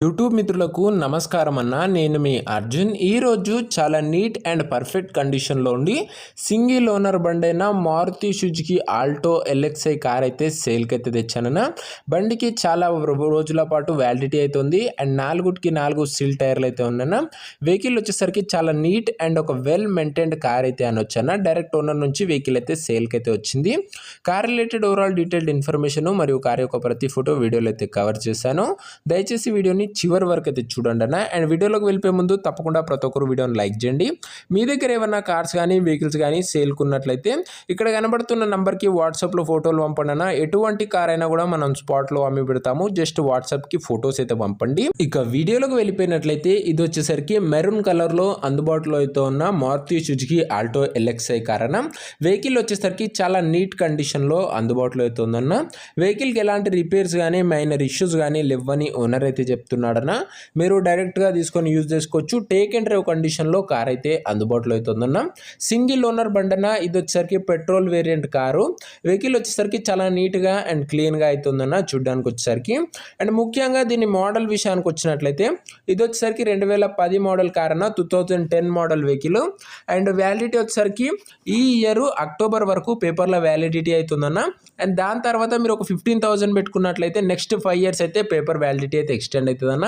YouTube మిత్రులకు నమస్కారం అన్న. నేను మీ అర్జున్. ఈరోజు చాలా నీట్ అండ్ పర్ఫెక్ట్ కండిషన్లో ఉండి సింగిల్ ఓనర్ బండి అయిన Maruti Suzuki Alto LXI car అయితే సేల్కి అయితే తెచ్చానన్న. బండికి చాలా రోజుల పాటు వ్యాలిడిటీ అయితే ఉంది అండ్ 4 సీల్ టైర్లు అయితే ఉన్నాయన్న. వెహికల్ వచ్చేసరికి చాలా నీట్ అండ్ ఒక వెల్ మెయింటైన్డ్ కార్ అయితే అని వచ్చాను. డైరెక్ట్ ఓనర్ నుంచి వెహికల్ అయితే సేల్కి అయితే వచ్చింది. Car related overall detailed information మరియు కార్ యొక్క ప్రతి ఫోటో వీడియోలో అయితే కవర్ చేశాను. దయచేసి వీడియోని చివరి వరకు అయితే చూడండి అన్న. అండ్ వీడియోలోకి వెళ్ళిపోయే ముందు తప్పకుండా ప్రతి ఒక్కరు వీడియోని లైక్ చేయండి. మీ దగ్గర ఏమన్నా కార్స్ కానీ వెహికల్స్ కానీ సేల్కున్నట్లయితే ఇక్కడ కనబడుతున్న నంబర్కి వాట్సాప్లో ఫోటోలు పంపండి అన్న. ఎటువంటి కార్ అయినా కూడా మనం స్పాట్లో అమ్మి పెడతాము. జస్ట్ వాట్సాప్కి ఫొటోస్ అయితే పంపండి. ఇక వీడియోలోకి వెళ్ళిపోయినట్లయితే ఇది వచ్చేసరికి మెరూన్ కలర్లో అందుబాటులో అయితే ఉన్న Maruti Suzuki Alto LXI car అన్న. వెహికల్ వచ్చేసరికి చాలా నీట్ కండిషన్లో అందుబాటులో అయితే ఉందన్న. వెహికల్కి ఎలాంటి రిపేర్స్ కానీ మైనర్ ఇష్యూస్ కానీ లేవని ఓనర్ అయితే చెప్తున్నాడన్న. మీరు డైరెక్ట్గా తీసుకొని యూజ్ చేసుకోవచ్చు. టేక్ అండ్ డ్రైవ్ కండిషన్లో కార్ అయితే అందుబాటులో అవుతుందన్న. సింగిల్ ఓనర్ బండన ఇది వచ్చేసరికి పెట్రోల్ వేరియంట్ కారు. వెహికల్ వచ్చేసరికి చాలా నీట్గా అండ్ క్లీన్గా అవుతుందన్న చూడడానికి వచ్చేసరికి. అండ్ ముఖ్యంగా దీని మోడల్ విషయానికి వచ్చినట్లయితే ఇది వచ్చేసరికి 2010 మోడల్ కార్ అన్న. 2010 మోడల్ వెహికల్ అండ్ వ్యాలిడిటీ వచ్చేసరికి ఈ ఇయర్ అక్టోబర్ వరకు పేపర్లో వ్యాలిడిటీ అవుతుందన్న. అండ్ దాని తర్వాత మీరు ఒక 15,000 పెట్టుకున్నట్లయితే నెక్స్ట్ 5 years అయితే పేపర్ వ్యాలిడిటీ అయితే ఎక్స్టెండ్ అవుతుందన్న.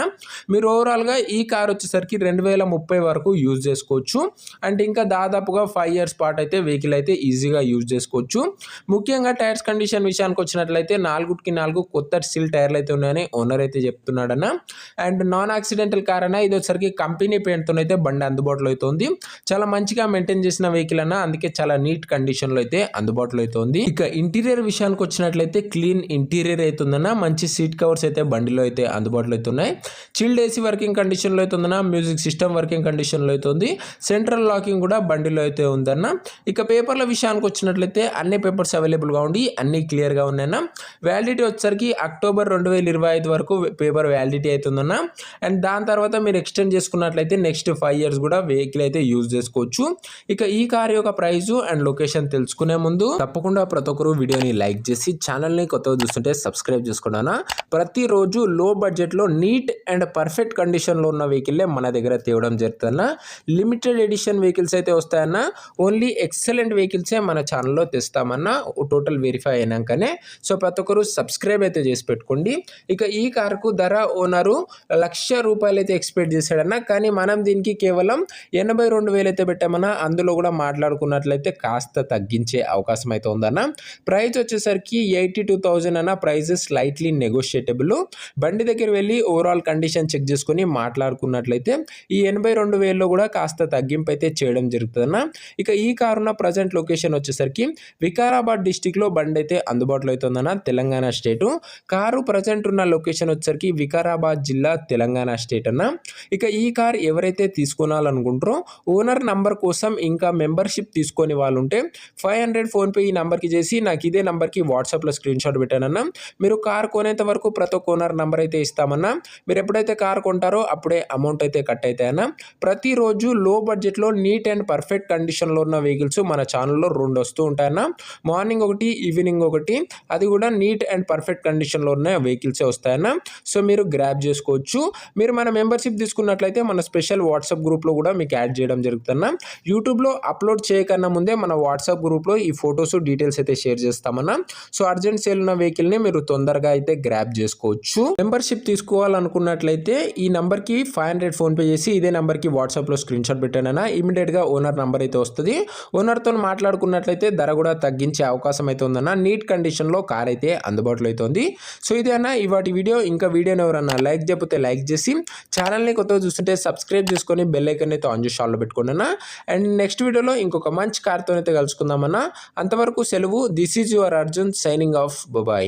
మీరు ఓవరాల్గా ఈ కార్ వచ్చేసరికి 2030 వరకు యూజ్ చేసుకోవచ్చు. అంటే ఇంకా దాదాపుగా 5 years పాటు అయితే వెహికల్ అయితే ఈజీగా యూజ్ చేసుకోవచ్చు. ముఖ్యంగా టైర్స్ కండిషన్ విషయానికి వచ్చినట్లయితే 4 కొత్త సీల్ టైర్లు అయితే ఉన్నాయని ఓనర్ అయితే చెప్తున్నాడన్న. అండ్ నాన్ యాక్సిడెంటల్ కార్ అన్న. ఇది వచ్చేసరికి కంపెనీ పెయింట్తో అయితే బండి అందుబాటులో అయితే ఉంది. చాలా మంచిగా మెయింటైన్ చేసిన వెహికల్ అన్న. అందుకే చాలా నీట్ కండిషన్లో అయితే అందుబాటులో అయితే ఉంది. ఇక ఇంటీరియర్ విషయానికి వచ్చినట్లయితే క్లీన్ ఇంటీరియర్ అవుతుందన్న. మంచి సీట్ కవర్స్ అయితే బండిలో అయితే అందుబాటులో అయితే ఉన్నాయి. చిల్డ్ ఏసీ వర్కింగ్ కండిషన్లో అయితే ఉందన్న. మ్యూజిక్ సిస్టమ్ వర్కింగ్ కండిషన్లో అయితే ఉంది. సెంట్రల్ లాకింగ్ కూడా బండిలో అయితే ఉందన్న. ఇక పేపర్ల విషయానికి వచ్చినట్లయితే అన్ని పేపర్స్ అవైలబుల్గా ఉండి అన్ని క్లియర్గా ఉన్నాయన్న. వ్యాలిడిటీ వచ్చేసరికి అక్టోబర్ 2025 వరకు పేపర్ వ్యాలిడిటీ అవుతుందన్న. అండ్ దాని తర్వాత మీరు ఎక్స్టెండ్ చేసుకున్నట్లయితే నెక్స్ట్ 5 years కూడా వెహికల్ అయితే యూజ్ చేసుకోవచ్చు. ఇక ఈ కార్ యొక్క ప్రైస్ అండ్ లొకేషన్ తెలుసుకునే ముందు తప్పకుండా ప్రతి ఒక్కరు వీడియోని లైక్ చేసి ఛానల్ని కొత్తగా చూస్తుంటే సబ్స్క్రైబ్ చేసుకున్నాను. ప్రతిరోజు లో బడ్జెట్లో నీట్ అండ్ పర్ఫెక్ట్ కండిషన్లో ఉన్న వెహికల్లే మన దగ్గర తేవడం జరుగుతుందన్న. లిమిటెడ్ ఎడిషన్ వెహికల్స్ అయితే వస్తాయన్న. ఓన్లీ ఎక్సలెంట్ వెహికల్సే మన ఛానల్లో తెస్తామన్న టోటల్ వెరిఫై అయినాకనే. సో ప్రతి ఒక్కరు సబ్స్క్రైబ్ అయితే చేసి పెట్టుకోండి. ఇక ఈ కార్కు ధర ఓనరు ₹1,00,000 అయితే ఎక్స్పెక్ట్ చేశాడన్న. కానీ మనం దీనికి కేవలం 82,000 అయితే పెట్టామన్నా. అందులో కూడా మాట్లాడుకున్నట్లయితే కాస్త తగ్గించే అవకాశం అయితే ఉందన్న. ప్రైస్ వచ్చేసరికి 82,000 అన్న. Price slightly negotiable. బండి దగ్గర వెళ్ళి ఓవరాల్ కండిషన్ చెక్ చేసుకుని మాట్లాడుకున్నట్లయితే ఈ 82,000లో కూడా కాస్త తగ్గింపు అయితే చేయడం జరుగుతుందన్న. ఇక ఈ కారు ఉన్న ప్రజెంట్ లొకేషన్ వచ్చేసరికి వికారాబాద్ డిస్టిక్లో బండి అయితే అందుబాటులో అవుతుందన్న. తెలంగాణ స్టేటు. కారు ప్రజెంట్ ఉన్న లొకేషన్ వచ్చేసరికి వికారాబాద్ జిల్లా తెలంగాణ స్టేట్ అన్న. ఇక ఈ కార్ ఎవరైతే తీసుకోవాలనుకుంటారో ఓనర్ నంబర్ కోసం ఇంకా మెంబర్షిప్ తీసుకొని వాళ్ళు ఉంటే 500 ఫోన్పే ఈ నెంబర్కి చేసి నాకు ఇదే నెంబర్కి వాట్సాప్లో స్క్రీన్ షాట్ పెట్టానన్నా. మీరు కార్ కొనేంత వరకు ప్రతి ఒక్క ఓనర్ నెంబర్ అయితే ఇస్తామన్నా. మీరు ఎప్పుడైతే కార్ కొంటారో అప్పుడే అమౌంట్ అయితే కట్ అవుతాయన్న. ప్రతిరోజు లో బడ్జెట్లో నీట్ అండ్ పర్ఫెక్ట్ కండిషన్లో ఉన్న వెహికల్స్ మన ఛానల్లో 2 వస్తూ ఉంటాయన్న. మార్నింగ్ ఒకటి, ఈవినింగ్ ఒకటి. అది కూడా నీట్ అండ్ పర్ఫెక్ట్ కండిషన్లో ఉన్న వెహికల్సే వస్తాయన్న. సో మీరు గ్రాబ్ చేసుకోవచ్చు. మీరు మన మెంబర్షిప్ తీసుకున్నట్లయితే మన స్పెషల్ వాట్సాప్ గ్రూప్లో కూడా మీకు యాడ్ చేయడం జరుగుతుందన్న. యూట్యూబ్లో అప్లోడ్ చేయకన్నా ముందే మన వాట్సాప్ గ్రూప్లో ఈ ఫొటోస్ డీటెయిల్స్ అయితే షేర్ చేస్తామన్నా. సో అర్జెంట్ సేల్ ఉన్న వెహికల్ని మీరు తొందరగా అయితే గ్రాబ్ చేసుకోవచ్చు. మెంబర్షిప్ తీసుకోవాలనుకున్నట్లయితే ఈ నంబర్కి 500 ఫోన్పే చేసి ఇదే నెంబర్కి వాట్సాప్లో స్క్రీన్ షాట్ పెట్టానన్నా. ఇమీడియట్గా ఓనర్ నెంబర్ అయితే వస్తుంది. ఓనర్తో మాట్లాడుకున్నట్లయితే ధర కూడా తగ్గించే అవకాశం అయితే ఉందన్న. నీట్ కండిషన్లో కార్ అయితే అందుబాటులో అయితే ఉంది. సో ఇదే అన్న ఇవాటి వీడియో. ఇంకా వీడియోని ఎవరన్నా లైక్ చేయకపోతే లైక్ చేసి ఛానల్ని కొత్తగా చూస్తుంటే సబ్స్క్రైబ్ చేసుకొని బెల్ ఐకాన్ అయితే ఆన్ చేసి ఆన్లో పెట్టుకోండి అన్న. అండ్ నెక్స్ట్ వీడియోలో ఇంకొక మంచి కార్తో అయితే కలుసుకుందామన్నా. అంతవరకు సెలవు. This is your Arjun signing off. Bye.